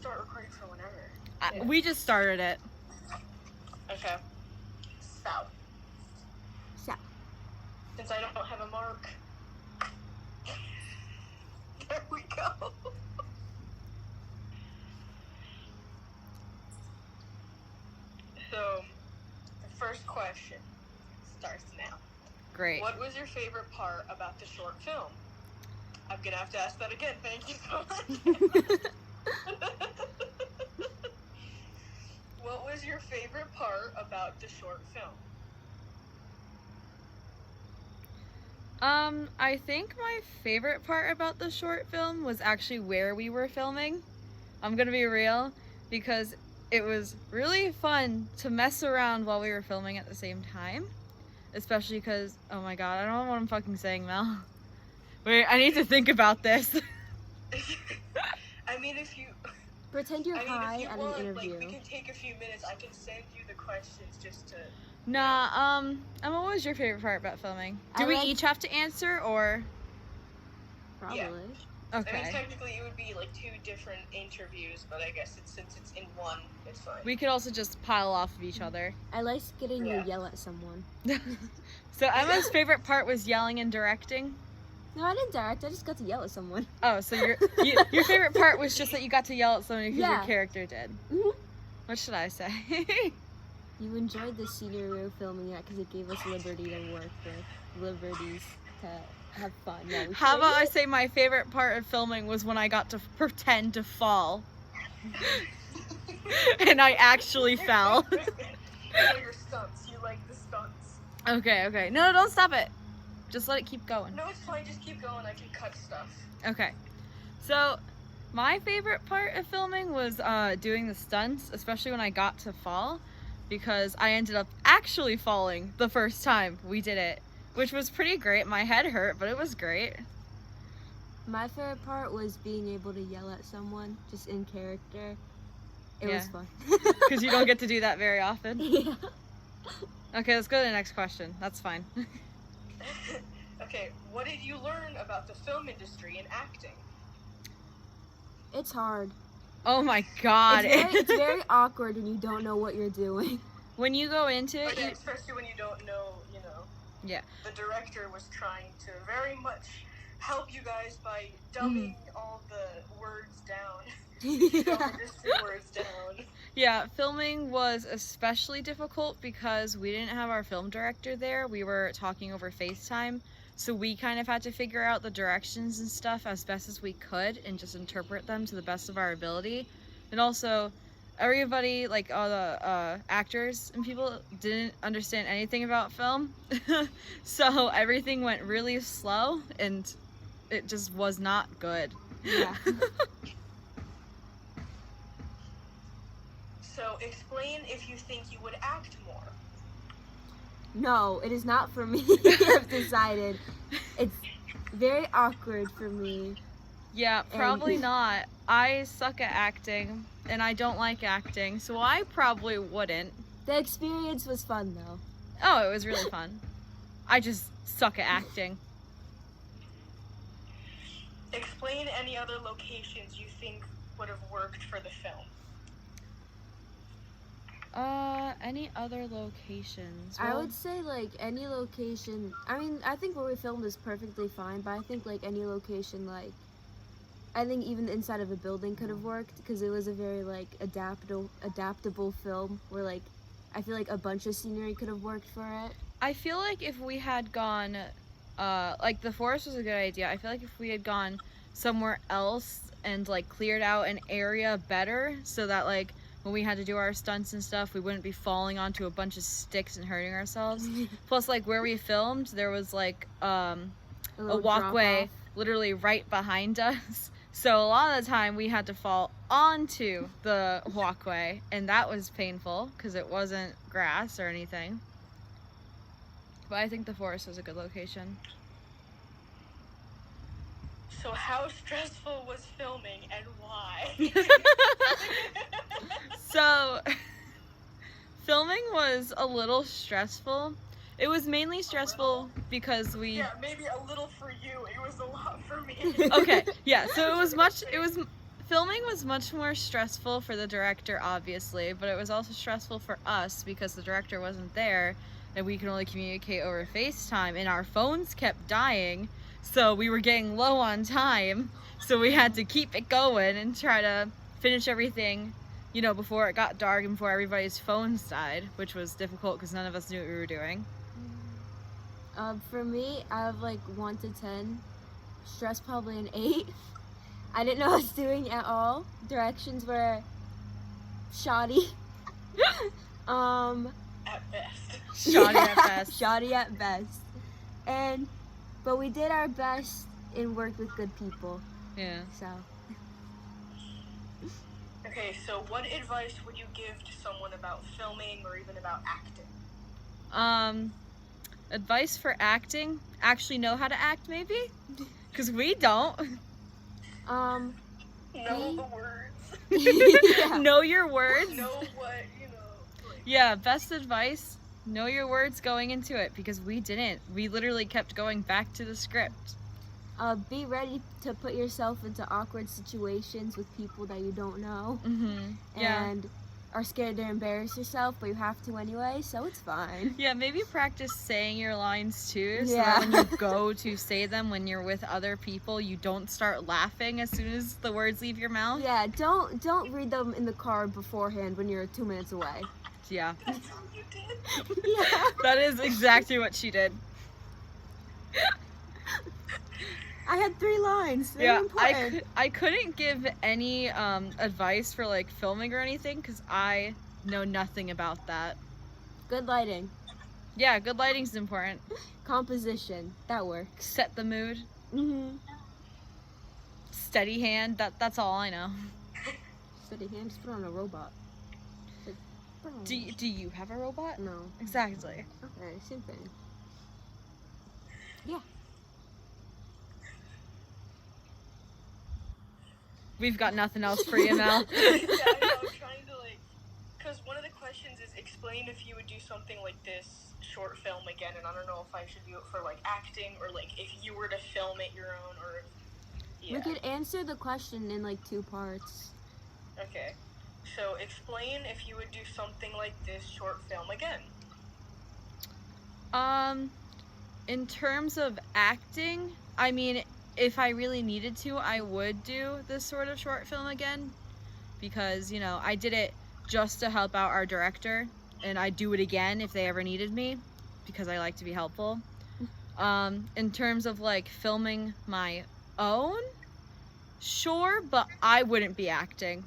start recording for whenever. We just started it. Okay. So. Since I don't have a mark. There we go. So, the first question starts now. Great. What was your favorite part about the short film? I'm gonna have to ask that again. Thank you so much. What was your favorite part about the short film? I think my favorite part about the short film was actually where we were filming. I'm gonna be real, because it was really fun to mess around while we were filming at the same time. Especially because, oh my god, I don't know what I'm fucking saying, Mel. Wait, I need to think about this. I mean, if you... Pretend you're high if at you want, an interview. Like, we can take a few minutes. I can send you the questions just to... Nah, what was your favorite part about filming? Do we each have to answer, or? Probably. Yeah. Okay. I mean, technically it would be like 2 different interviews, but I guess since it's in one, it's fine. We could also just pile off of each other. I like getting you yell at someone. So Emma's favorite part was yelling and directing? No, I didn't direct. I just got to yell at someone. Oh, so your favorite part was just that you got to yell at someone because your character did. Mm-hmm. What should I say? You enjoyed the scenario filming that because it gave us liberty to work with, liberties to have fun. Yeah, How about I say my favorite part of filming was when I got to pretend to fall. And I actually fell. Your stunts. You like the stunts. Okay. No, don't stop it. Just let it keep going. No, it's fine. Just keep going. I can cut stuff. Okay. So, my favorite part of filming was doing the stunts, especially when I got to fall, because I ended up actually falling the first time we did it, which was pretty great. My head hurt, but it was great. My favorite part was being able to yell at someone, just in character. It was fun. Because you don't get to do that very often. Yeah. Okay, let's go to the next question. That's fine. Okay, what did you learn about the film industry and acting? It's hard. Oh my god. It's very awkward when you don't know what you're doing. When you go into it, Yeah, especially when you don't know, Yeah. The director was trying to very much help you guys by dumbing all the words down. Industry words down. Yeah, filming was especially difficult because we didn't have our film director there. We were talking over FaceTime, so we kind of had to figure out the directions and stuff as best as we could and just interpret them to the best of our ability. And also, everybody, like all the actors and people, didn't understand anything about film. So everything went really slow and it just was not good. Yeah. So explain if you think you would act more. No, it is not for me. I've decided. It's very awkward for me. Yeah, probably not. I suck at acting, and I don't like acting, so I probably wouldn't. The experience was fun, though. Oh, it was really fun. I just suck at acting. Explain any other locations you think would have worked for the film. Any other locations? I would say, like, any location. I mean, I think where we filmed is perfectly fine, but I think, like, any location, like, I think even inside of a building could have worked, because it was a very, like, adaptable film where, like, I feel like a bunch of scenery could have worked for it. I feel like if we had gone, like, the forest was a good idea. I feel like if we had gone somewhere else and, like, cleared out an area better so that, like, when we had to do our stunts and stuff, we wouldn't be falling onto a bunch of sticks and hurting ourselves. Plus, like, where we filmed, there was, like, a walkway literally right behind us. So a lot of the time, we had to fall onto the walkway, and that was painful because it wasn't grass or anything. But I think the forest was a good location. So how stressful was filming and why? So, filming was a little stressful. It was mainly stressful because we... Yeah, maybe a little for you. It was a lot for me. Okay, yeah, so filming was much more stressful for the director, obviously, but it was also stressful for us because the director wasn't there and we could only communicate over FaceTime, and our phones kept dying, so we were getting low on time, so we had to keep it going and try to finish everything, you know, before it got dark and before everybody's phones died, which was difficult because none of us knew what we were doing. For me, out of like 1 to 10, stress probably an 8. I didn't know what I was doing at all. Directions were shoddy. At best. Shoddy at best. Shoddy at best. But we did our best and worked with good people. Yeah. So. Okay, so what advice would you give to someone about filming or even about acting? Advice for acting? Actually know how to act, maybe? Because we don't. Know the words. Yeah. Know your words. Know what, you know. Like, Yeah, best advice, know your words going into it, because we didn't. We literally kept going back to the script. Be ready to put yourself into awkward situations with people that you don't know. Mm-hmm. Yeah. And are scared to embarrass yourself, but you have to anyway, so it's fine. Yeah, maybe practice saying your lines too, so Yeah. that when you go to say them when you're with other people, you don't start laughing as soon as the words leave your mouth. Yeah, don't read them in the car beforehand when you're 2 minutes away. Yeah. that's what you did? Yeah. That is exactly what she did. I had 3 lines. Very Yeah, important. I couldn't give any advice for like filming or anything because I know nothing about that. Good lighting. Yeah, good lighting's important. Composition. That works. Set the mood. Mm-hmm. Steady hand. That's all I know. Steady hand, just put on a robot. Like, put on a Do you have a robot? No. Exactly. Okay, same thing. Yeah. We've got nothing else for you, Mel. Yeah, I know, I'm trying to like, because one of the questions is explain if you would do something like this short film again, and I don't know if I should do it for like acting or like if you were to film it your own or. Yeah. We could answer the question in like 2 parts. Okay. So explain if you would do something like this short film again. In terms of acting, I mean, if I really needed to, I would do this sort of short film again, because, you know, I did it just to help out our director, and I'd do it again if they ever needed me, because I like to be helpful. In terms of, like, filming my own, sure, but I wouldn't be acting.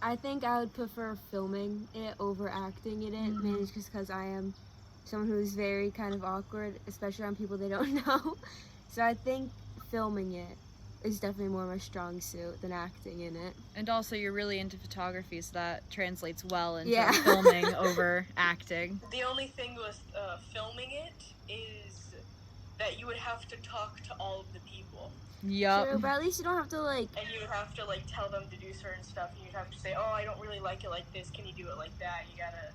I think I would prefer filming it over acting in it, mainly just because I am someone who's very kind of awkward, especially around people they don't know. So I think filming it is definitely more my strong suit than acting in it. And also, you're really into photography, so that translates well into Yeah. filming over acting. The only thing with filming it is that you would have to talk to all of the people. Yup. True, but at least you don't have to like. And you would have to like tell them to do certain stuff, and you'd have to say, "Oh, I don't really like it like this. Can you do it like that?" You gotta,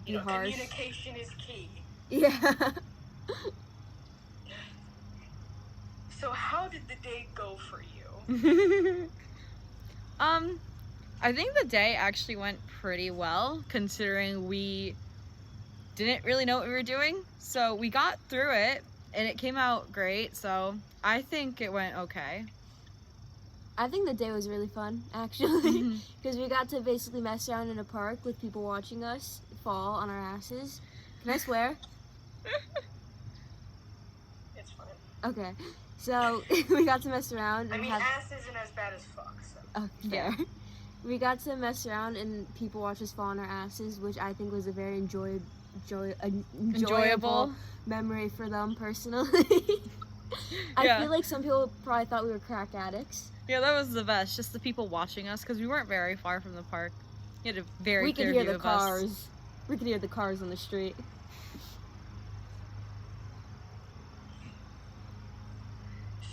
Be you know, harsh. communication is key. Yeah. So how did the day go for you? I think the day actually went pretty well, considering we didn't really know what we were doing. So we got through it, and it came out great, so I think it went okay. I think the day was really fun, actually, because we got to basically mess around in a park with people watching us fall on our asses. Can I swear? It's fine. Okay. So we got to mess around I and mean, have. ass isn't as bad as fuck. So. Oh, Yeah. fair. We got to mess around and people watch us fall on our asses, which I think was a very enjoyable memory for them personally. I Yeah. feel like some people probably thought we were crack addicts. Yeah, that was the best. Just the people watching us, because we weren't very far from the park. You had a very We clear could hear view the of us. cars. We could hear the cars on the street.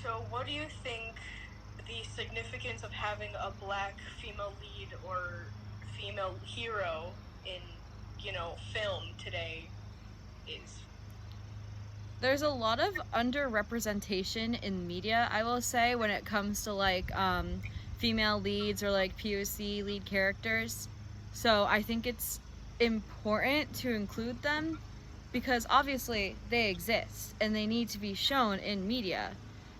So, what do you think the significance of having a black female lead or female hero in, you know, film today is? There's a lot of underrepresentation in media, I will say, when it comes to like female leads or like POC lead characters. So I think it's important to include them because obviously they exist and they need to be shown in media.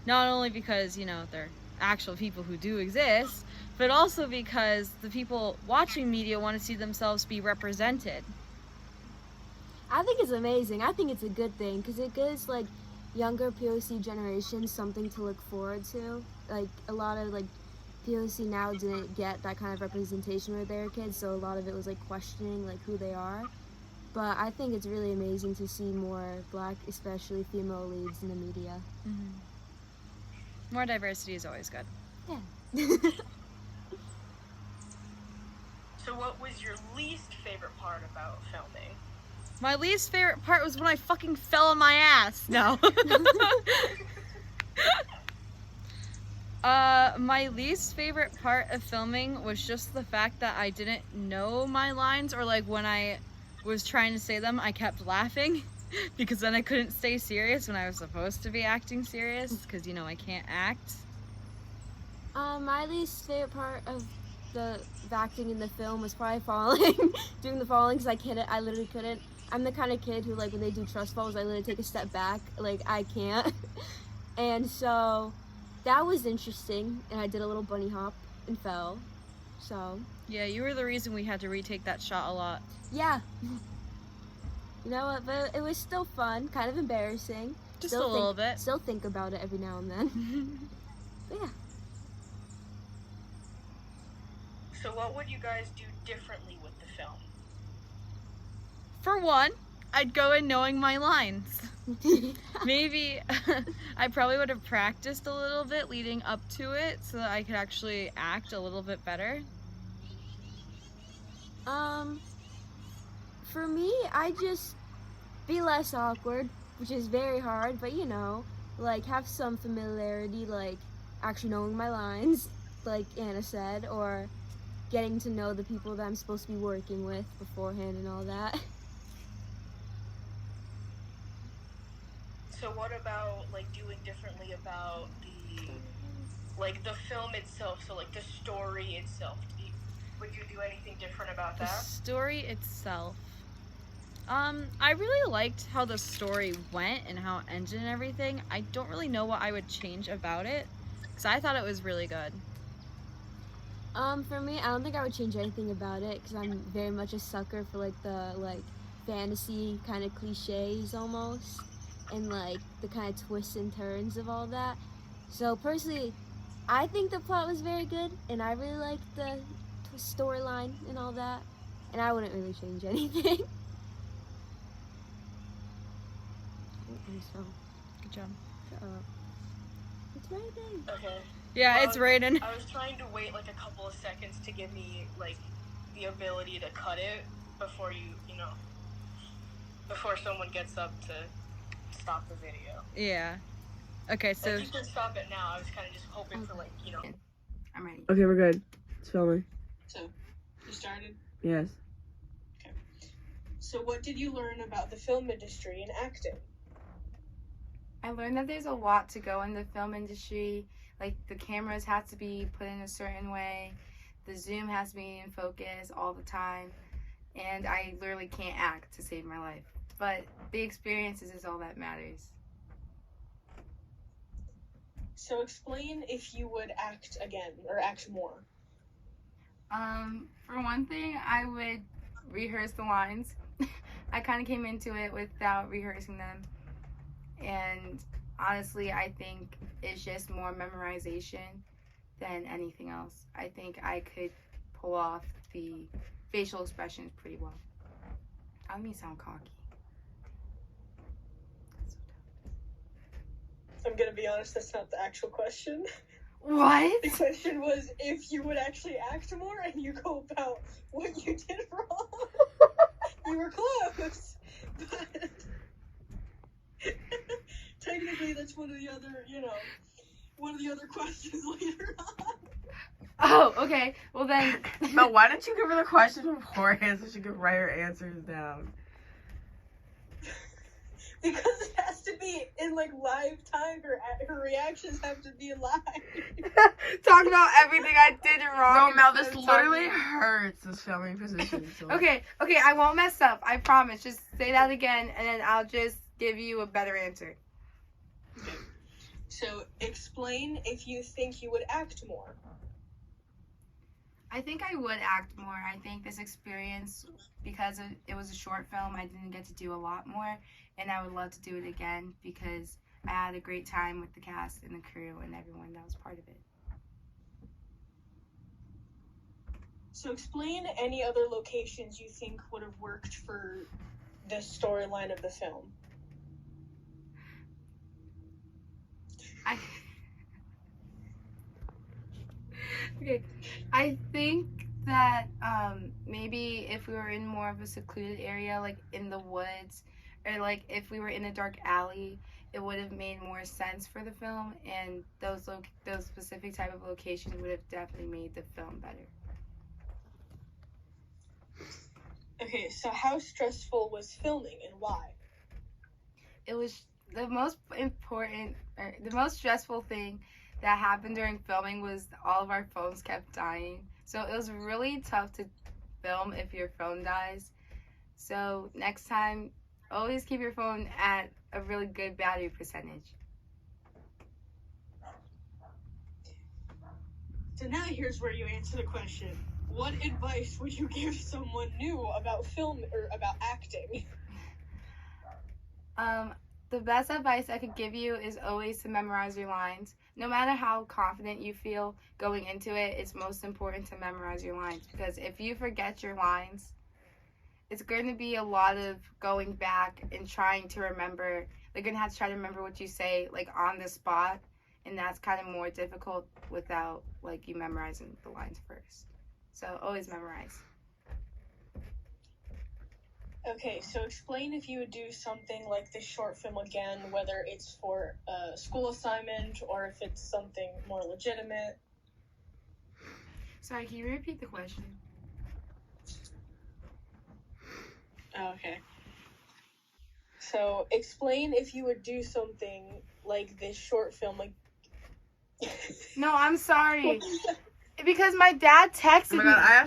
Not only because, you know, they're actual people who do exist, but also because the people watching media want to see themselves be represented. I think it's amazing. I think it's a good thing because it gives like younger POC generations something to look forward to. Like a lot of like POC now didn't get that kind of representation with their kids, so a lot of it was like questioning like who they are. But I think it's really amazing to see more Black, especially female leads in the media. Mm-hmm. More diversity is always good. Yeah. So what was your least favorite part about filming? My least favorite part was when I fucking fell on my ass. No. My least favorite part of filming was just the fact that I didn't know my lines, or like when I was trying to say them, I kept laughing because then I couldn't stay serious when I was supposed to be acting serious because, you know, I can't act. My least favorite part of the acting in the film was probably falling, doing the falling, because I literally couldn't. I'm the kind of kid who, like, when they do trust falls, I literally take a step back. Like, I can't. And so that was interesting, and I did a little bunny hop and fell. So Yeah, you were the reason we had to retake that shot a lot. yeah. You know what? But it was still fun, kind of embarrassing. Just a little bit. Still think about it every now and then. But yeah. So what would you guys do differently with the film? For one, I'd go in knowing my lines. Maybe I probably would have practiced a little bit leading up to it so that I could actually act a little bit better. For me, I just be less awkward, which is very hard, but you know, like have some familiarity, like actually knowing my lines, like Anna said, or getting to know the people that I'm supposed to be working with beforehand and all that. So what about like doing differently about the film itself? So like the story itself. Would you do anything different about The that? story itself. I really liked how the story went and how it ended and everything. I don't really know what I would change about it because I thought it was really good. For me, I don't think I would change anything about it because I'm very much a sucker for like the fantasy kind of cliches almost, and like the kind of twists and turns of all that. So personally, I think the plot was very good, and I really liked the storyline and all that, and I wouldn't really change anything. So, Good job. it's raining. Okay. Yeah, Well, it's raining. I was trying to wait like a couple of seconds to give me like the ability to cut it before before someone gets up to stop the video. Yeah. Okay, so Like, you can stop it now. I was kind of just hoping for like, I'm ready. Okay, we're good. It's filming. So, you started? Yes. So what did you learn about the film industry and acting? I learned that there's a lot to go in the film industry. Like the cameras have to be put in a certain way. The zoom has to be in focus all the time. And I literally can't act to save my life. But the experiences is all that matters. So explain if you would act again or act more. For one thing, I would rehearse the lines. I kind of came into it without rehearsing them. And honestly, I think it's just more memorization than anything else. I think I could pull off the facial expressions pretty well. I don't mean sound cocky. I'm gonna be honest, that's not the actual question. What? The question was if you would actually act more and you go about what you did wrong. You were close, but technically that's one of the other questions later on. Oh, okay. Well then. No, why don't you give her the question beforehand so she could write her answers down? Because it has to be in like live time. Her reactions have to be live. Talk about everything I did wrong. Bro, Mel, instead this of literally talking- hurts, this filming position. So. Okay, I won't mess up. I promise. Just say that again, and then I'll just give you a better answer. So explain if you think you would act more. I think I would act more. I think this experience, because it was a short film, I didn't get to do a lot more, and I would love to do it again because I had a great time with the cast and the crew and everyone that was part of it. So explain any other locations you think would have worked for the storyline of the film. Okay, I think that maybe if we were in more of a secluded area, like in the woods, or like if we were in a dark alley, it would have made more sense for the film, and those specific type of locations would have definitely made the film better. Okay, so how stressful was filming and why? It was the most important, or the most stressful thing that happened during filming was all of our phones kept dying. So it was really tough to film if your phone dies. So next time, always keep your phone at a really good battery percentage. So now here's where you answer the question. What advice would you give someone new about film or about acting? The best advice I could give you is always to memorize your lines. No matter how confident you feel going into it, it's most important to memorize your lines, because if you forget your lines, it's going to be a lot of going back and trying to remember. They're going to have to try to remember what you say like on the spot, and that's kind of more difficult without like you memorizing the lines first. So always memorize. Okay, so explain if you would do something like this short film again, whether it's for a school assignment or if it's something more legitimate. Sorry, can you repeat the question? Oh, okay. So explain if you would do something like this short film, like. No, I'm sorry. Because my dad texted Oh my me. god, I have